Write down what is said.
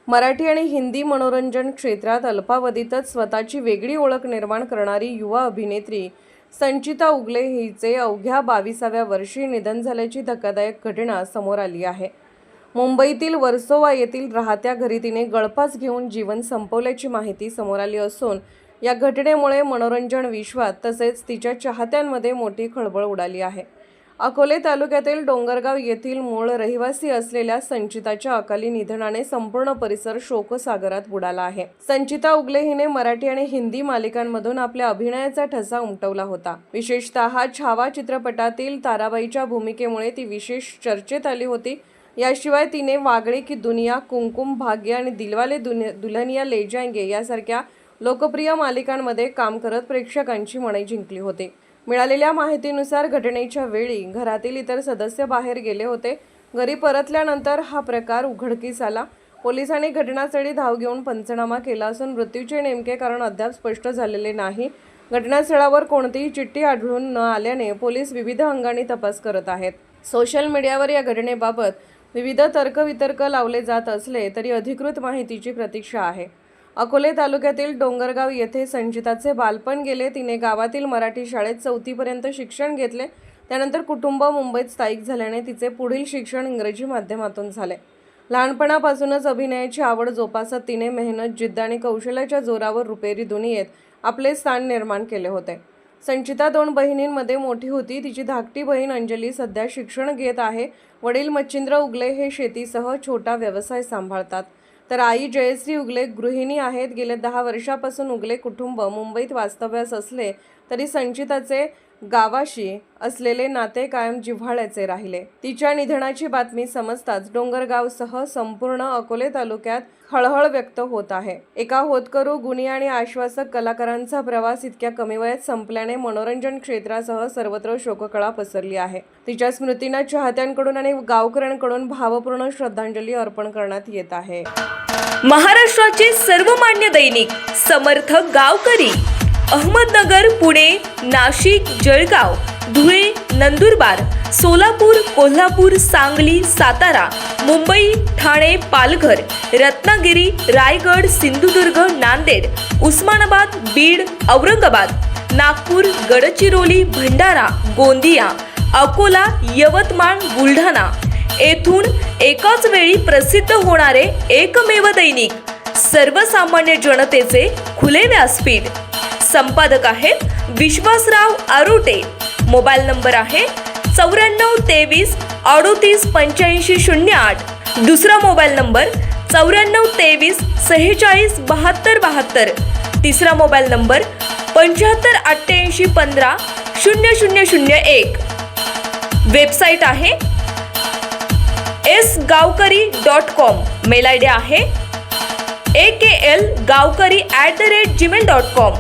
मराठी आणि हिंदी मनोरंजन क्षेत्रात अल्पावधीतच स्वतःची वेगळी ओळख निर्माण करणारी युवा अभिनेत्री संचिता उगले हिचे अवघ्या 22व्या वर्षी निधन झाल्याची धक्कादायक घटना समोर आली आहे. मुंबईतील वर्सोवा येथील राहत्या घरी तिने गळफास घेऊन जीवन संपवल्याची माहिती समोर आली असून या घटनेमुळे मनोरंजन विश्वात तसेच तिच्या चाहत्यांमध्ये मोठी खळबळ उडाली आहे. अकोले तालुक्यातील डोंगरगाव येथील मूळ रहिवासी असलेल्या संचिताच्या अकाली निधनाने संपूर्ण परिसर शोकसागरात बुडाला आहे. संचिता उगले हिने मराठी आणि हिंदी मालिकांमधून आपल्या अभिनयाचा ठसा उमटवला होता. विशेषतः छावा चित्रपटातील ताराबाईच्या भूमिकेमुळे ती विशेष चर्चेत आली होती. याशिवाय तिने वागळे की दुनिया, कुमकुम भाग्य आणि दिलवाले दुल्हनिया ले जाएंगे यासारख्या लोकप्रिय मालिकांमध्ये काम करत प्रेक्षकांची मने जिंकली होती. मिळालेल्या माहितीनुसार घटनेच्या वेळी घरातील इतर सदस्य बाहेर गेले होते. घरी परतल्यानंतर हा प्रकार उघडकीस आला. पोलिसांनी घटनास्थळी धाव घेऊन पंचनामा केला असून मृत्यूचे नेमके कारण अद्याप स्पष्ट झालेले नाही. घटनास्थळावर कोणतीही चिठ्ठी आढळून न आल्याने पोलीस विविध अंगाने तपास करत आहेत. सोशल मीडियावर या घटनेबाबत विविध तर्कवितर्क लावले जात असले तरी अधिकृत माहितीची प्रतीक्षा आहे. अकोले तालुक्यातील डोंगरगाव येथे संचिताचे बालपण गेले. तिने गावातील मराठी शाळेत 4थीपर्यंत शिक्षण घेतले. त्यानंतर कुटुंब मुंबईत स्थायिक झाल्याने तिचे पुढील शिक्षण इंग्रजी माध्यमातून झाले. लहानपणापासूनच अभिनयाची आवड जोपासत तिने मेहनत, जिद्द आणि कौशल्याच्या जोरावर रुपेरी दुनियेत आपले स्थान निर्माण केले होते. संचिता 2 बहिणींमध्ये मोठी होती. तिची धाकटी बहीण अंजली सध्या शिक्षण घेत आहे. वडील मच्छिंद्र उगले हे शेतीसह छोटा व्यवसाय सांभाळतात, तर आई जयश्री उगले गृहिणी आहेत. गेल्या 10 वर्षापासून उगले कुटुंब मुंबईत वास्तव्यास असले तरी संचिताचे गावाशी असलेले नाते कायम जिव्हाळ्याचे राहिले. तिच्या निधनाची बातमी समजताच डोंगरगावसह संपूर्ण अकोले तालुक्यात हळहळ व्यक्त होत आहे. एका होतकरू, गुणी आणि आश्वासक कलाकारांचा प्रवास इतक्या कमी वयात संपल्याने मनोरंजन क्षेत्रासह सर्वत्र शोककळा पसरली आहे. तिच्या स्मृतींना चाहत्यांकडून आणि गावकऱ्यांकडून भावपूर्ण श्रद्धांजली अर्पण करण्यात येत आहे. महाराष्ट्राचे सर्वमान्य दैनिक समर्थ गावकरी अहमदनगर, पुणे, नाशिक, जळगाव, धुळे, नंदुरबार, सोलापूर, कोल्हापूर, सांगली, सातारा, मुंबई, ठाणे, पालघर, रत्नागिरी, रायगड, सिंधुदुर्ग, नांदेड, उस्मानाबाद, बीड, औरंगाबाद, नागपूर, गडचिरोली, भंडारा, गोंदिया, अकोला, यवतमाळ, बुलढाणा येथून एकाच वेळी प्रसिद्ध होणारे एकमेव दैनिक, सर्वसामान्य जनतेचे खुले व्यासपीठ. संपादक आहेत विश्वासराव आरोटे. मोबाईल नंबर आहे 94 23 38 85 08. दुसरा मोबाईल नंबर 94 23 46 72 72. तिसरा मोबाईल नंबर 75 88 15 0001. वेबसाईट आहे sgavkari.com. मेल आयडी आहे akl gavkari@gmail.com.